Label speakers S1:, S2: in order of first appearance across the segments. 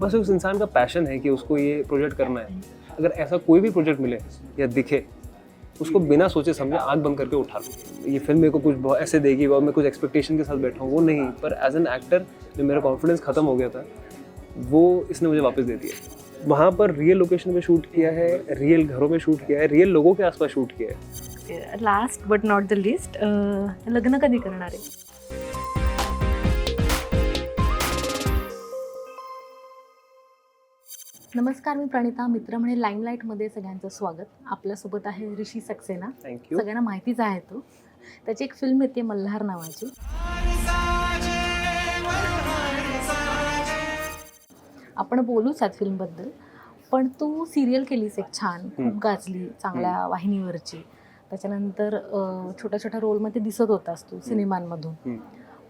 S1: बस उस इंसान का पैशन है कि उसको ये प्रोजेक्ट करना है। अगर ऐसा कोई भी प्रोजेक्ट मिले या दिखे, उसको बिना सोचे समझे आँख बंद करके उठा लो। ये फिल्म मेरे को कुछ बहुत ऐसे देगी और मैं कुछ एक्सपेक्टेशन के साथ बैठा हूँ, वो नहीं। पर एज एन एक्टर जो मेरा कॉन्फिडेंस ख़त्म हो गया था, वो इसने मुझे वापस दे दिया। वहाँ पर रियल लोकेशन पे शूट किया है, रियल घरों में शूट किया है, रियल लोगों के आसपास शूट किया है।
S2: Last but not the list, लग्न कधी करणार आहे? नमस्कार, मी प्रणिता. मित्र म्हणे लाईमलाईटमध्ये सगळ्यांचं स्वागत. आपल्यासोबत आहे ऋषी सक्सेना.
S1: थँक्यू.
S2: सगळ्यांना माहितीच आहे तो. त्याची एक फिल्म येते मल्हार नावाची. आपण बोलूच यात फिल्मबद्दल, पण तू सिरियल केलीस एक छान, खूप गाजली चांगल्या वाहिनीवरची. त्याच्यानंतर छोट्या छोट्या रोलमध्ये दिसत होतास तू सिनेमांमधून.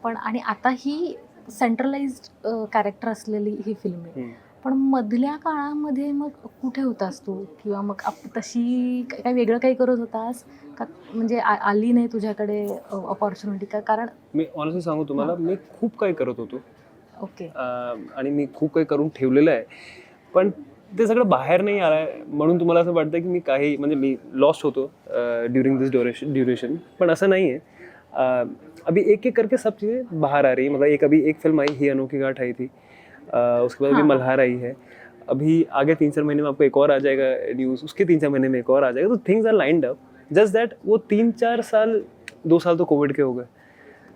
S2: पण आणि आता ही सेंट्रलाइज्ड कॅरेक्टर असलेली ही फिल्म आहे. पण मधल्या काळामध्ये मग कुठे होतास तू? किंवा मग तशी काय वेगळं काही करत होतास का? म्हणजे आली नाही तुझ्याकडे अपॉर्च्युनिटी का? कारण
S1: मी ऑनेस्टली सांगू तुम्हाला, मी खूप काही करत होतो.
S2: ओके.
S1: आणि मी खूप काही करून ठेवलेलं आहे, पण ते सगळं बाहेर नाही आलं आहे. म्हणून तुम्हाला असं वाटतं की मी काही म्हणजे मी लॉस्ट होतो ड्यूरिंग दिस ड्यूरेशन. पण असं नहीं है. अभी एक एक करके सब चीज़ें बाहर आ रही है. मतलब अभी एक फिल्म आई, ही अनोखी गाँठ आई थी. उसके बाद अभी मल्हार आई है. अभी आगे 3-4 महीने में आपको एक और आ जाएगा न्यूज़, उसके 3-4 महीने में एक और आ जाएगा. तो things are lined up. Just that वो 3-4 साल, 2 साल तो कोविड के हो गए.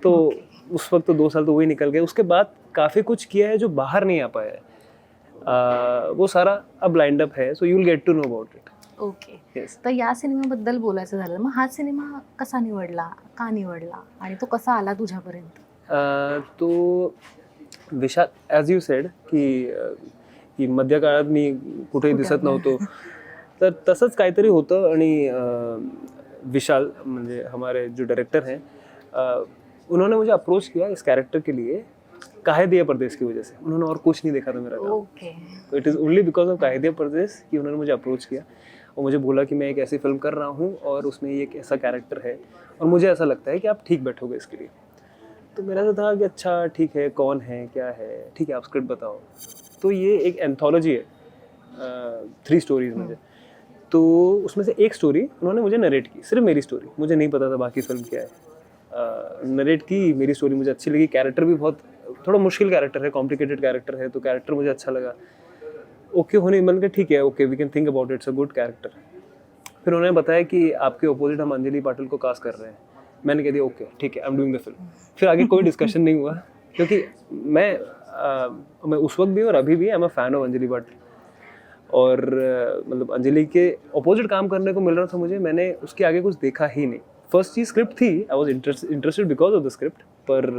S1: तो उस वक्त तो 2 साल तो वही निकल गए. उसके बाद काफ़ी कुछ किया है जो बाहर नहीं आ पाया है. वो सारा अब लाइंड अप है. So you will get to know about it.
S2: Okay.
S1: Yes.
S2: तर या सिनेमाबद्दल बोलायचं झालं, मग हा सिनेमा कसा निवडला, का निवडला आणि तो कसा आला तुझ्यापर्यंत?
S1: तो विशाल, ॲज यू सेड की मध्य काळात मी कुठेही दिसत नव्हतो, तर तसंच काहीतरी होतं. आणि विशाल म्हणजे हमारे जो डायरेक्टर हैं, उन्होंने मुझे अप्रोच किया इस कैरेक्टर के लिए काहे परदेस की वजह से. उन्होंने और कुछ नहीं देखा था मेरा काम.
S2: ओके.
S1: तो it is only because of काहे परदेस कि उन्होंने मुझे अप्रोच किया और मुझे बोला कि मैं एक ऐसी फिल्म कर रहा हूँ और उसमें ये एक ऐसा कैरेक्टर है और मुझे ऐसा लगता है कि आप ठीक बैठोगे इसके लिए. तो मेरा तो था कि अच्छा ठीक है, कौन है, क्या है, ठीक है आप स्क्रिप्ट बताओ. तो ये एक एंथोलॉजी है 3 स्टोरीज मुझे. तो उसमें से एक स्टोरी उन्होंने मुझे नरेट की, सिर्फ मेरी स्टोरी. मुझे नहीं पता था बाकी फिल्म क्या है. नरेट की मेरी स्टोरी मुझे अच्छी लगी. कैरेक्टर भी बहुत थोड़ा मुश्किल कैरेक्टर है, कॉम्प्लिकेटेड कैरेक्टर है, तो कैरेक्टर मुझे अच्छा लगा. ओके होने मन के ठीक है, okay we can think about it's a good character. फिर उन्होंने बताया कि आपके अपोजिट हम अंजलि पाटिल को कास्ट कर रहे हैं. मैंने कह दिया ओके ठीक है, I am doing the film. फिर आगे कोई डिस्कशन नहीं हुआ, क्योंकि मैं उस वक्त भी और अभी भी I am a fan of Anjali Patil. और मतलब अंजलि के अपोजिट काम करने को मिल रहा था मुझे. मैंने उसके आगे कुछ देखा ही नहीं. फर्स्ट चीज़ स्क्रिप्ट थी, I was interested because of the script. पर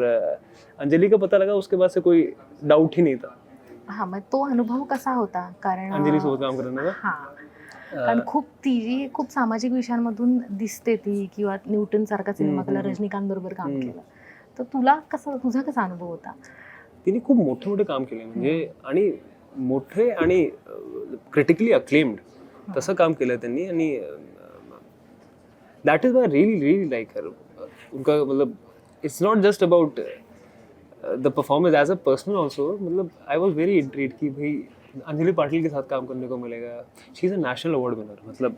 S1: अंजलि का पता लगा उसके बाद से कोई डाउट ही नहीं था.
S2: हा, मग तो अनुभव कसा होता? कारण
S1: अंजलि सोबत काम करने का.
S2: हां, कारण खूप सामाजिक विषयांमधून दिसते ती, किंवा न्यूटन सारखा सिनेमा केला, रजनीकांत बरोबर काम केलं. तर तुझा कसा अनुभव होता?
S1: तिने खूप मोठे मोठे काम केले म्हणजे, आणि मोठे आणि क्रिटिकली अक्लेम्ड तसं काम केलं त्यांनी. आणि that is why really really like her. उनका मतलब it's not just about the performance, as a personal also. मतलब आई वॉज वेरी इंट्रीड कि भाई अंजलि पाटिल के साथ काम करने को मिलेगा. She is a national award winner. मतलब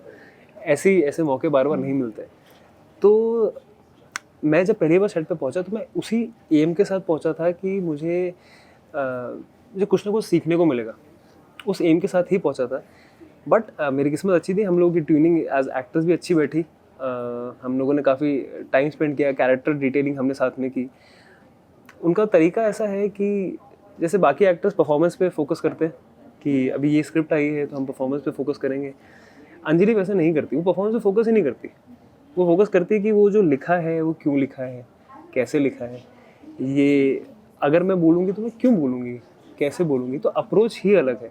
S1: ऐसे मौके बार बार नहीं मिलते. तो मैं जब पहली बार सेट पे पहुंचा तो मैं उसी एम के साथ पहुंचा था कि मुझे कुछ ना कुछ सीखने को मिलेगा. उस एम के साथ ही पहुंचा था. बट मेरी किस्मत अच्छी थी, हम लोगों की ट्यूनिंग एज एक्टर्स भी अच्छी बैठी. हम लोगों ने काफ़ी टाइम स्पेंड किया, कैरेक्टर डिटेलिंग हमने साथ में की. उनका तरीका ऐसा है कि जैसे बाकी एक्टर्स परफॉर्मेंस पे फोकस करते हैं कि अभी ये स्क्रिप्ट आई है तो हम परफॉर्मेंस पे फोकस करेंगे. अंजलि वैसे नहीं करती. वो परफॉर्मेंस पे फोकस ही नहीं करती. वो फोकस करती है कि वो जो लिखा है वो क्यों लिखा है, कैसे लिखा है. ये अगर मैं बोलूँगी तो मैं क्यों बोलूँगी, कैसे बोलूँगी. तो अप्रोच ही अलग है.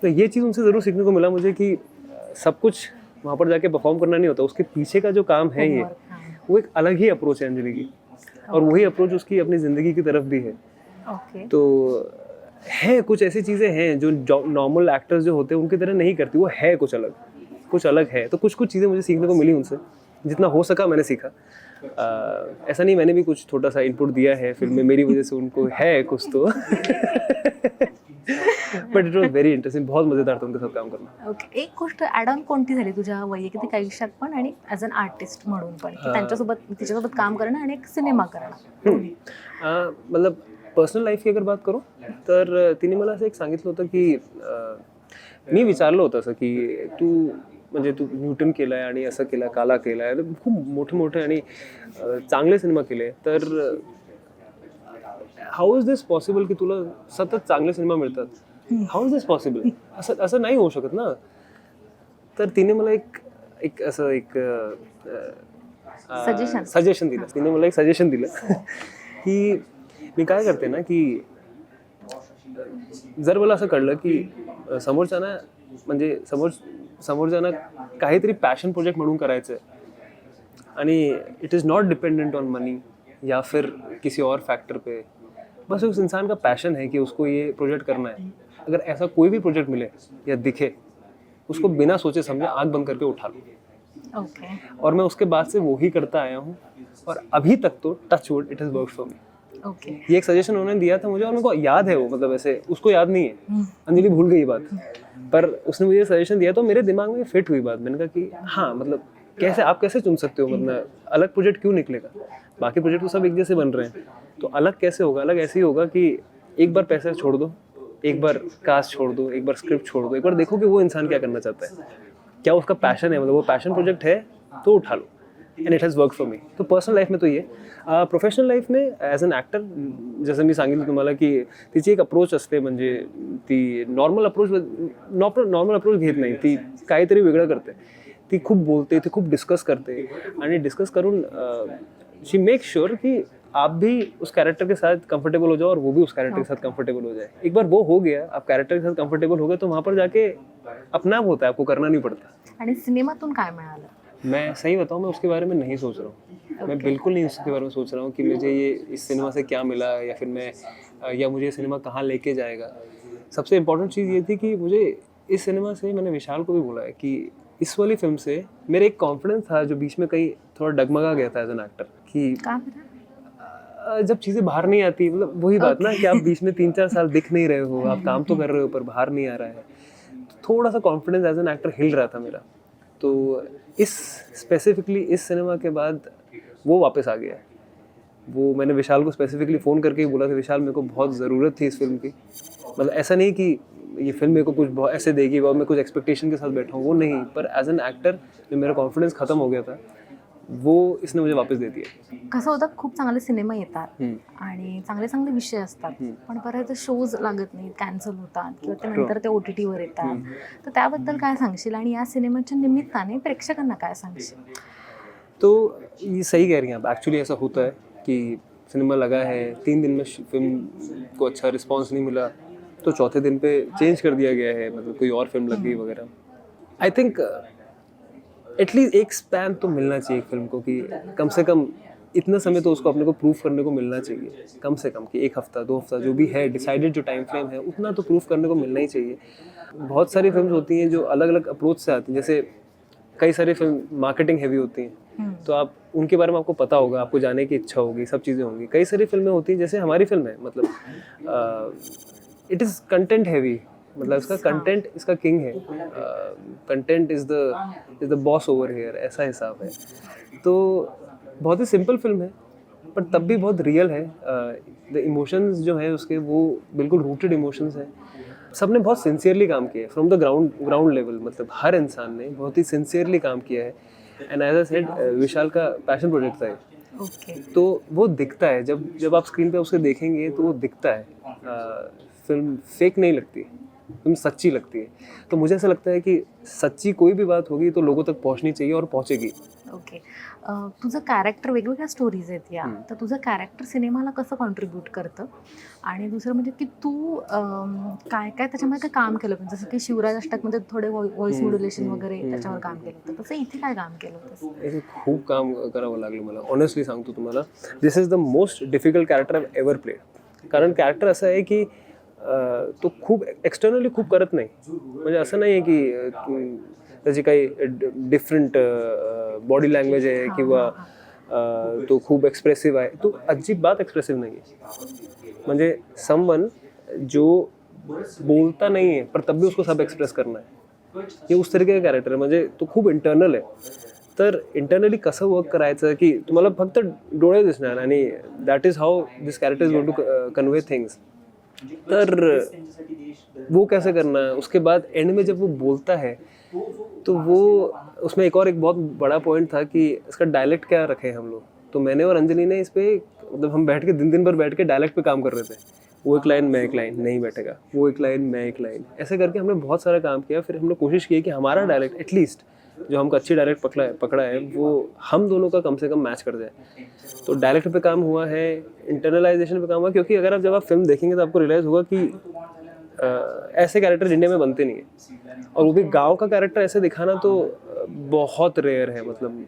S1: तो ये चीज़ उनसे ज़रूर सीखने को मिला मुझे कि सब कुछ वहाँ पर जाके परफॉर्म करना नहीं होता. उसके पीछे का जो काम है ये, वो एक अलग ही अप्रोच है अंजलि की. और वही अप्रोच उसकी अपनी ज़िंदगी की तरफ भी है. तो है कुछ ऐसी चीज़ें हैं जो नॉर्मल एक्टर्स जो होते हैं उनकी तरह नहीं करती. वो है कुछ अलग है. तो कुछ चीज़ें मुझे सीखने को मिली उनसे. जितना हो सका मैंने सीखा. ऐसा नहीं, मैंने भी कुछ छोटा सा इनपुट दिया है फिल्म में. मेरी वजह से उनको है कुछ तो but it was very interesting, बहुत मजेदार था उनके साथ काम करना.
S2: ओके. एक गोष्ट ॲड ऑन कोणती झाली तुझ्या वैयक्तिक आयुष्यात पण आणि ॲज अन आर्टिस्ट म्हणून पण, की तिच्यासोबत काम करणं आणि एक सिनेमा करणं?
S1: मतलब पर्सनल लाईफ की अगर बात करू तर तिने मला असं एक सांगितलं होतं की मी विचारलं होतं असं की तू न्यूटन केलाय आणि असं केलं, काला केलाय, खूप मोठे मोठे आणि चांगले सिनेमा केले, तर हाऊ इज दिस पॉसिबल की तुला सतत चांगले सिनेमा मिळतात? How is this possible? असं नाही होऊ शकत ना. तर तिने मला एक असं एक सजेशन दिलं. तिने मला एक सजेशन दिलं की मी काय करते ना की जर मला असं कळलं की समोरच्यांना म्हणजे समोरच्यांना काहीतरी पॅशन प्रोजेक्ट म्हणून करायचं आहे आणि it is not dependent on money या फिर किसी और फैक्टर पे, बस उस इंसान का पैशन है कि उसको ये प्रोजेक्ट करना है. अगर ऐसा कोई भी प्रोजेक्ट मिले या दिखे, उसको बिना सोचे समझे आँख बंद करके उठा लो.
S2: ओके.
S1: और मैं उसके बाद से वो ही करता आया हूँ और अभी तक तो touch wood it has work for me.
S2: Okay.
S1: ये एक सजेशन उन्होंने दिया था मुझे और मेरे को याद है वो, मतलब ऐसे उसको याद नहीं है, अंजलि भूल गई बात, पर उसने मुझे सजेशन दिया तो मेरे दिमाग में फिट हुई बात. मैंने कहा कि हाँ, मतलब आप कैसे चुन सकते हो, मतलब अलग प्रोजेक्ट क्यों निकलेगा, बाकी प्रोजेक्ट तो सब एक जैसे बन रहे हैं, तो अलग कैसे होगा? अलग ऐसे ही होगा कि एक बार पैसे छोड़ दो, एक बार कास्ट छोड़ दो, एक बार स्क्रिप्ट छोड़ दो, एक बार देखो कि वो इंसान क्या करना चाहता है, क्या उसका पैशन है, मतलब वो पैशन प्रोजेक्ट है तो उठा लो. And it has work for me. तो पर्सनल लाईफ में तो ये. प्रोफेशनल लाईफ में ॲज अन ॲक्टर जसं मी सांगितलं तुम्हाला की तिची एक अप्रोच असते, म्हणजे ती नॉर्मल अप्रोच घेत नाही, ती काहीतरी वेगळं करते. ती खूप बोलते, ती खूप डिस्कस करते आणि डिस्कस करून शी मेक श्योर कि आप भी उस कैरेक्टर के साथ कंफर्टेबल हो जाओ और वो भी उस कैरेक्टर के साथ कंफर्टेबल हो जाए. एक बार वो हो गया, आप कैरेक्टर के साथ कंफर्टेबल हो गए, तो वहाँ पर जाके अपना आप होता है, आपको करना नहीं पड़ता.
S2: आणि सिनेमातून काय मिळालं?
S1: मैं सही बताऊँ, मैं उसके बारे में नहीं सोच रहा हूँ. मैं बिल्कुल नहीं उसके बारे में सोच रहा हूँ कि मुझे ये इस सिनेमा से क्या मिला या फिर या मुझे ये सिनेमा कहाँ लेके जाएगा. सबसे इम्पोर्टेंट चीज़ ये थी कि मुझे इस सिनेमा से, मैंने विशाल को भी बोला है कि इस वाली फिल्म से मेरे एक कॉन्फिडेंस था जो बीच में कहीं थोड़ा डगमगा गया था एज एन एक्टर, कि जब चीज़ें बाहर नहीं आती, मतलब वही बात ना कि आप बीच में 3-4 साल दिख नहीं रहे हो, आप काम तो कर रहे हो पर बाहर नहीं आ रहा है, थोड़ा सा कॉन्फिडेंस एज एन एक्टर हिल रहा था मेरा. तो इस स्पेसिफिकली इस सिनेमा के बाद वो वापस आ गया है. वो मैंने विशाल को स्पेसिफिकली फ़ोन करके ही बोला था, विशाल मेरे को बहुत ज़रूरत थी इस फिल्म की. मतलब ऐसा नहीं कि ये फिल्म मेरे को कुछ बहुत ऐसे देगी और मैं कुछ एक्सपेक्टेशन के साथ बैठा हूँ, वो नहीं, पर ॲज एन ॲक्टर जो मेरा कॉन्फिडन्स ख़त्म हो गया था, वो इसने मुझे वापस दे दिया.
S2: कसं होतं, खूप चांगले सिनेमा येतात आणि चांगले चांगले विषय असतात, पण बऱ्याच शोज लागत नाहीत, कॅन्सल होतात किंवा त्यानंतर ते OTT वर येतात. तर त्याबद्दल काय सांगशील आणि या सिनेमाच्या निमित्ताने प्रेक्षकांना काय सांगशील?
S1: तो ये सही कह रही हैं आप. एक्चुअली ऐसा होता है कि सिनेमा लगा है, 3 दिन में फिल्म को अच्छा रिस्पॉन्स नहीं मिला तो चौथे दिन पे चेंज कर दिया गया है, मतलब कोई और फिल्म लग गई वगैरह. आई थिंक एटलीस्ट एक स्पैन तो मिलना चाहिए फिल्म को, कि कम से कम इतना समय तो उसको अपने को प्रूफ करने को मिलना चाहिए, कम से कम कि 1 हफ्ता 2 हफ्ता जो भी है डिसाइडेड जो टाइम फ्रेम है, उतना तो प्रूफ करने को मिलना ही चाहिए. बहुत सारी फिल्म होती हैं जो अलग अलग अप्रोच से आती हैं, जैसे कई सारी फिल्म मार्केटिंग हैवी होती हैं, तो आप उनके बारे में आपको पता होगा, आपको जाने की इच्छा होगी, सब चीज़ें होंगी. कई सारी फिल्में होती हैं जैसे हमारी फिल्म है, मतलब इट इज़ कंटेंट हैवी, मतलब इसका कंटेंट इसका किंग है, content is the boss over here, ऐसा हिसाब है. तो बहुत ही सिंपल फिल्म है पर तब भी बहुत रियल है. द इमोशंस जो है उसके वो बिल्कुल रूटेड इमोशंस हैं. सबने बहुत सिंसियरली काम किया है फ्रॉम द ग्राउंड लेवल, मतलब हर इंसान ने बहुत ही सिंसियरली काम किया है. एंड एज आई सेड, विशाल का पैशन प्रोजेक्ट था ये. तो वो दिखता है, जब आप स्क्रीन पे उसे देखेंगे तो वो दिखता है. फिल्म फेक नहीं लगती, फिल्म सच्ची लगती है. तो मुझे ऐसा लगता है कि सच्ची कोई भी बात होगी तो लोगों तक पहुंचनी चाहिए और पहुंचेगी.
S2: ओके. तुझं कॅरेक्टर, वेगवेगळ्या स्टोरीज आहेत या, तर तुझं कॅरेक्टर सिनेमाला कसं कॉन्ट्रीब्यूट करतं? आणि दुसरं म्हणजे की तू काय काय त्याच्यामध्ये काय काम केलं, जसं की शिवराज अष्टकमध्ये थोडे व्हॉइस मॉड्युलेशन वगैरे त्याच्यावर काम केलं होतं, तसं इथे काय काम केलं होतं?
S1: इथे खूप काम करावं लागलं मला, ऑनेस्टली सांगतो तुम्हाला. This is the most difficult character I ever played. कारण कॅरेक्टर असं आहे की तो खूप एक्सटर्नली खूप करत नाही, म्हणजे असं नाही आहे की त्याची काही डिफरंट बॉडी लँग्वेज आहे किंवा तो खूप एक्सप्रेसिव्ह आहे. तो अजिबात एक्सप्रेसिव्ह नाही आहे. म्हणजे समवन जो बोलता नाही आहे पण तब भी उसको सब एक्सप्रेस करना आहे, हे उस तरीके का कॅरेक्टर आहे. म्हणजे तो खूप इंटरनल आहे. तर इंटरनली कसं वर्क करायचं की तुम्हाला फक्त डोळे दिसणार आणि that is how this character is going to convey things. तर वो कैसे करना है. उसके बाद एंड में जब वो बोलता है तो वो उसमें एक बहुत बड़ा पॉइंट था कि इसका डायलेक्ट क्या रखे हम लोग. तो मैंने और अंजलि ने इस पे मतलब हम बैठ के दिन भर बैठ के डायलेक्ट पे काम कर रहे थे. वो एक लाइन मैं एक लाइन नहीं बैठेगा, वो एक लाइन मैं एक लाइन, ऐसे करके हमने बहुत सारा काम किया. फिर हमने कोशिश की कि हमारा डायलेक्ट एटलीस्ट जो हमको अच्छी डायलेक्ट पकड़ा है वो हम दोनों का कम से कम मैच कर जाए. तो डायलेक्ट पे काम हुआ है, इंटरनलाइजेशन पे काम हुआ. क्योंकि अगर जब आप फिल्म देखेंगे तो आपको रियलाइज़ होगा कि ऐसे कैरेक्टर इंडिया में बनते नहीं है. और वो भी गांव का कैरेक्टर ऐसे दिखाना तो बहुत रेयर है. मतलब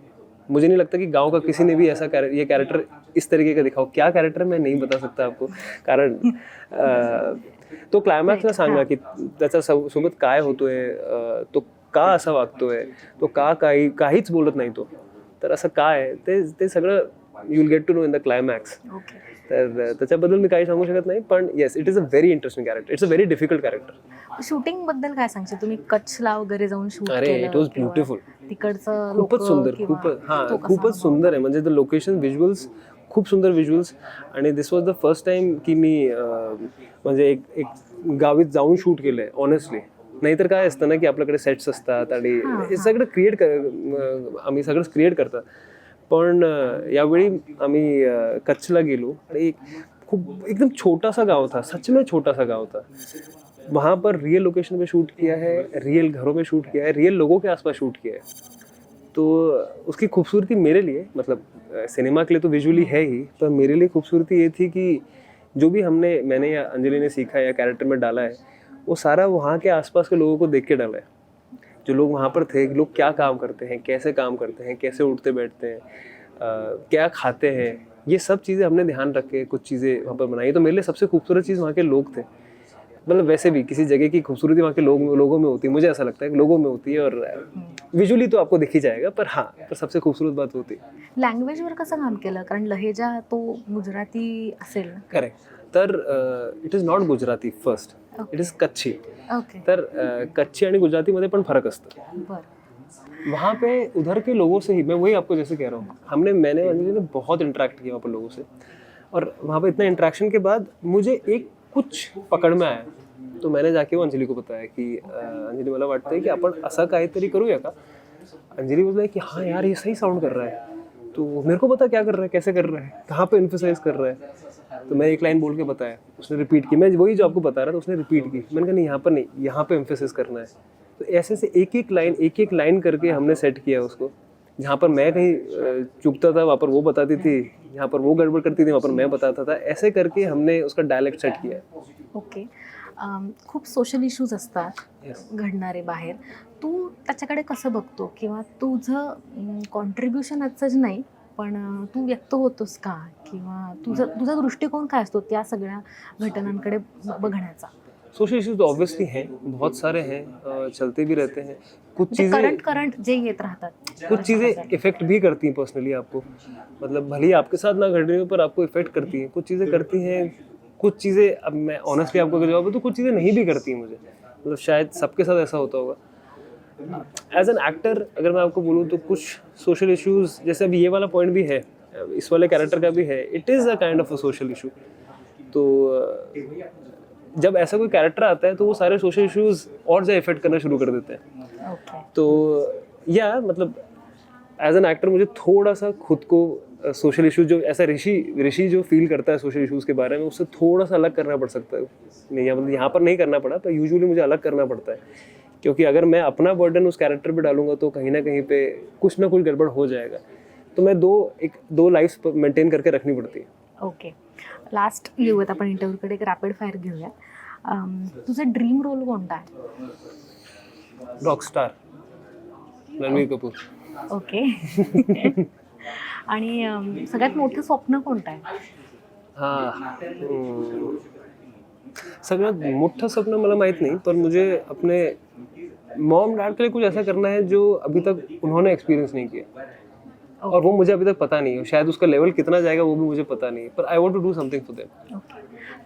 S1: मुझे नहीं लगता की गांव का किसी ने भी ऐसा ये कैरेक्टर इस तरीके का दिखाओ. क्या कैरेक्टर मैं नाही बता सकता आपको, कारण तो क्लायमॅक्सला सांगा की त्याच्या सोबत काय होतोय, तो का असा वागतोय, तो का काहीच बोलत नाही तो. तर असं काय ते सगळं you will get to know in the climax. तर त्याच्याबद्दल मी काही सांगू शकत नाही. पण yes, it is a very interesting character. It's a very difficult character.
S2: Shooting बद्दल काय सांगशील. तुम्ही कच्छला वगैरे जाऊन शूट केलं.
S1: अरे इट वॉज ब्युटिफुल.
S2: तिकडचं
S1: खूपच सुंदर, खूपच सुंदर आहे. म्हणजे द लोकेशन व्हिज्युअल्स खूप सुंदर व्हिज्युअल्स. आणि this was the first time की मी म्हणजे एक गावीत जाऊन शूट केलंय ऑनेस्टली. नाहीतर काय असतं ना की आपल्याकडे सेट्स असतात आणि हे सगळं आम्ही सगळंच क्रिएट करतात. पण यावेळी आम्ही कच्छला गेलो आणि खूप एकदम छोटा सा गाँव था, सच में छोटा सा गाँव था. वहाँ पर रियल लोकेशन पे शूट किया है, रियल घरों में शूट किया है, रियल लोगों के आसपास शूट किया है. तो उसकी खूबसूरती मेरे लिए, मतलब सिनेमा के लिए तो विजुअली है ही, पर मेरे लिए खूबसूरती ये थी कि जो भी मैंने या अंजलि ने सीखा या कैरेक्टर में डाला है वो सारा वहाँ के आसपास के लोगों को देख के डाला है. जो लोग वहाँ पर थे, लोग क्या काम करते हैं, कैसे काम करते हैं, कैसे उठते बैठते हैं, क्या खाते हैं, ये सब चीज़ें हमने ध्यान रख के कुछ चीज़ें वहाँ पर बनाई. तो मेरे लिए सबसे खूबसूरत चीज़ वहाँ के लोग थे. मतलब वैसे भी किसी जगह की खूबसूरती वहाँ के लोगों में होती है. मुझे ऐसा लगता है कि लोगों में होती है. और विजुअली तो आपको दिख ही जाएगा, पर हाँ, पर सबसे खूबसूरत बात होती है.
S2: लँग्वेजवर कसं काम केलं. कारण लहेजा तो गुजराती असेल.
S1: करेक्ट. तर it is not Gujarati first, it is Kutchi.
S2: Okay.
S1: तर कच्छी आणि गुजरातीमध्ये पण फरक असतं.
S2: बरं.
S1: वहाँ पे उधर के लोगों से ही, मैं वही आपको जैसे कह रहा हूँ, मैंने अंजलि ने बहुत इंटरेक्ट किया वहाँ पर लोगों से. और वहाँ पे इतना इंटरेक्शन के बाद मुझे एक कुछ पकड में आया. तो मैंने जाके वो अंजलि को बताया की अंजलि मला वाटतंय की आपण असं काहीतरी करूया का. अंजलि बोला कि हाँ यार ये सही साउंड कर रहा है, तो मेरे को बता क्या कर रहा है, कैसे कर रहा है, कहाँ पे एम्फेसाइज कर रहा है. तो मैं एक लाइन बोल के बताया, उसने रिपीट की. मैं वही जो आपको बता रहा था उसने रिपीट की. मैंने कहा नहीं, यहाँ पर नहीं, यहाँ पे एम्फेसाइज करना है. तो ऐसे से एक लाइन करके हमने सेट किया उसको. जहाँ पर मैं कहीं चुकता था वहाँ पर वो बताती थी, यहाँ पर वो गड़बड़ करती थी वहाँ पर मैं बताता था. ऐसे करके हमने उसका डायलेक्ट सेट किया.
S2: ओके. खूप सोशल इश्यूज असतात घडणारे बाहेर. तू त्याच्याकडे कसं बघतो किंवा तुझं कॉन्ट्रीब्युशन असंच नाही, पण तू व्यक्त होतोस का, किंवा तुझा दृष्टिकोन काय असतो त्या सगळ्या घटनांकडे बघण्याचा.
S1: सोशल इश्यूज तो ऑब्वियसली हैं, बहुत सारे हैं, चलते भी रहते हैं. कुछ चीज़ें
S2: करंट जे येत राहतात,
S1: कुछ चीज़ें इफेक्ट भी करती हैं पर्सनली आपको. मतलब भले ही आपके साथ ना घट रही हो पर आपको इफेक्ट करती हैं. कुछ चीज़ें करती हैं, कुछ चीज़ें, अब मैं ऑनेस्टली आपको अगर जवाब दूँ तो कुछ चीज़ें नहीं भी करती हैं मुझे. मतलब शायद सबके साथ ऐसा होता होगा. एज एन एक्टर अगर मैं आपको बोलूँ तो कुछ सोशल इश्यूज, जैसे अभी ये वाला पॉइंट भी है, इस वाले कैरेक्टर का भी है, it is a kind of a social issue. तो जब ऐसा कोई कैरेक्टर आता है तो वो सारे सोशल इश्यूज और ज़्यादा इफेक्ट करना शुरू कर देते हैं. तो या मतलब एज एन एक्टर मुझे थोड़ा सा खुद को सोशल इशू, जो ऐसा ऋषि जो फील करता है सोशल इश्यूज़ के बारे में, उससे थोड़ा सा अलग करना पड़ सकता है. नहीं, मतलब यहाँ पर नहीं करना पड़ा, पर यूजुअली मुझे अलग करना पड़ता है. क्योंकि अगर मैं अपना बर्डन उस कैरेक्टर पे डालूंगा तो कहीं ना कहीं पे कुछ ना कुछ गड़बड़ हो जाएगा. तो मैं दो लाइफ्स मेंटेन करके रखनी पड़ती है.
S2: ओके. लास्ट येऊयात आपण इंटरव्ह्यूकडे, एक रॅपिड फायर घेऊया. तुझा ड्रीम रोल कोणता आहे.
S1: रॉकस्टार रणवीर कपूर.
S2: ओके. आणि सगळ्यात मोठं स्वप्न कोणतं आहे.
S1: सगळ्यात मोठं स्वप्न मला माहित नहीं, पर मुझे अपने मॉम डैड के लिए कुछ ऐसा करना है जो अभी तक उन्होंने एक्सपीरियंस नहीं किया. और वो मुझे अभी तक पता नहीं है. शायद उसका लेवल कितना जाएगा वो भी मुझे पता नहीं है, पर I want to do something for them.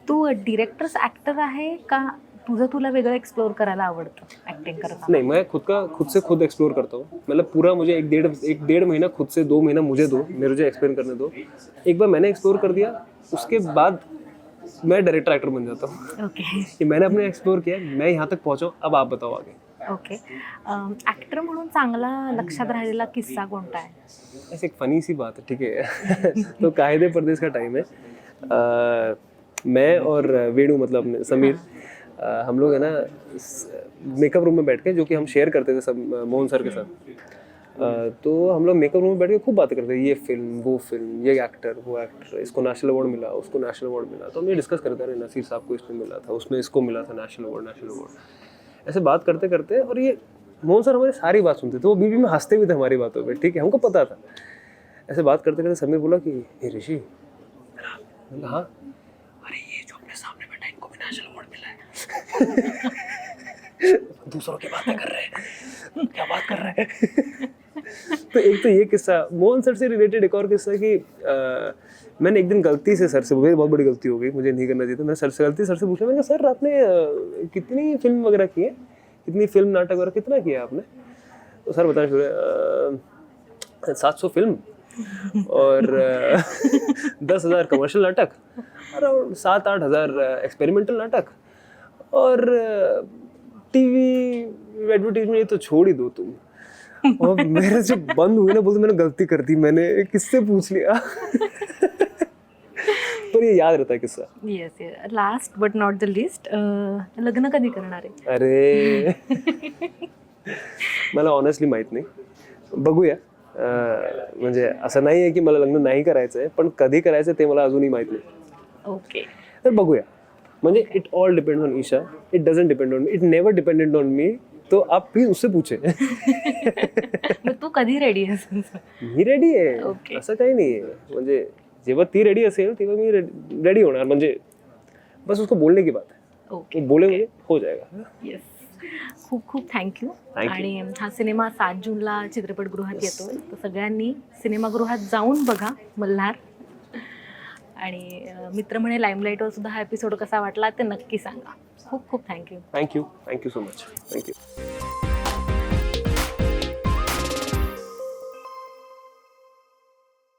S2: तू डिरेक्टर्स ॲक्टर आहे का तुझं तुला वेगळं एक्सप्लोर करायला आवडतं ऍक्टिंग करताना?
S1: नहीं, मैं खुद से खुद एक्सप्लोर करता हूँ. मतलब पूरा मुझे एक डेढ़ महीना खुद से 2 महीना मुझे दो, मुझे एक्सप्लेन करने दो. एक बार मैंने एक्सप्लोर कर दिया, उसके बाद मैं डायरेक्टर एक्टर बन जाता हूँ.
S2: ओके
S1: कि मैंने अपने एक्सप्लोर किया, मैं यहाँ तक पहुँचा, अब आप बताओ आगे.
S2: ओके. ऍक्टर म्हणून चांगला लक्षात राहिलेला किस्सा कोणता आहे?
S1: ऐसे एक फनी सी बात है, ठीक है. तो कायदे परदेश का टाइम है. मैं और वेणु मतलब अपने समीर, हम लोग है ना मेकअप रूम में बैठ के, जो कि हम शेयर करते थे सब मोहन सर के साथ. तो हम लोग मेकअप रूम में बैठ के खूब बातें करते थे, ये फिल्म वो फिल्म, ये एक्टर वो एक्टर, इसको नेशनल अवार्ड मिला, उसको नेशनल अवार्ड मिला. तो हम ये डिस्कस करते रहे, नसीर साहब को इसमें मिला था, उसमें इसको मिला था नेशनल अवार्ड. ऐसे बात करते करते, और ये मोहन सर हमारी सारी बात सुनते थे, वो बीच में हंसते भी थे हमारी बातों पे, ठीक है, हमको पता था. ऐसे बात करते करते समीर बोला कि हे ऋषि, मैंने कहा हाँ, अरे ये जो अपने सामने बैठा है, इनको भी नेशनल अवार्ड मिला है. दूसरों की बातें कर रहे हैं, क्या बात कर रहे हैं. तो एक तो ये किस्सा मोहन सर से रिलेटेड. एक और किस्सा कि मैंने एक दिन गलती से सर से, मेरी बहुत बड़ी गलती हो गई, मुझे नहीं करना चाहिए था. मैंने सर से पूछा, मैंने कहा सर आपने कितनी फिल्म वगैरह की है, कितनी फिल्म नाटक वगैरह कितना किया आपने? तो सर बताना शुरू 700 फिल्म और 10,000 कमर्शियल नाटक, अराउंड 7-8 हज़ार एक्सपेरिमेंटल नाटक, और टीवी एडवर्टीजमेंट ये तो छोड़ ही दो तुम. और मेरे से बंद हुई ना, बोलते मैंने गलती कर दी, मैंने किससे पूछ लिया. पर ये याद रहता है किस्सा.
S2: Yes yes. Last but not the list, लग्न कधी करणार आहे?
S1: अरे मला ऑनेस्टली माहीत नाही, बघूया. म्हणजे असं नाही आहे की मला लग्न नाही करायचं आहे, पण कधी करायचं ते मला अजूनही माहीत नाही.
S2: ओके.
S1: तर बघूया. म्हणजे it all depends on Isha, it doesn't depend on me, it never depended on me. तो आप प्लीज उससे पूछे.
S2: मग तू कधी रेडी आहेस?
S1: मी रेडी आहे,
S2: Okay.
S1: असं काही नाही आहे. म्हणजे जेव्हा ती रेडी असेल तेव्हा मी रेडी होणार. म्हणजे बस उसको बोलने की बात है.
S2: ओके.
S1: बोलेंगे हो जाएगा.
S2: येस. खूप खूप थँक्यू.
S1: Thank you.
S2: आणि हा सिनेमा 7 जूनला चित्रपटगृहात येतोय, तर सगळ्यांनी सिनेमागृहात जाऊन बघा मल्हार. आणि मित्र म्हणे लाईमलाईटवर सुद्धा हा एपिसोड कसा वाटला ते नक्की सांगा. खूप खूप thank you.
S1: Thank you so much. Thank you.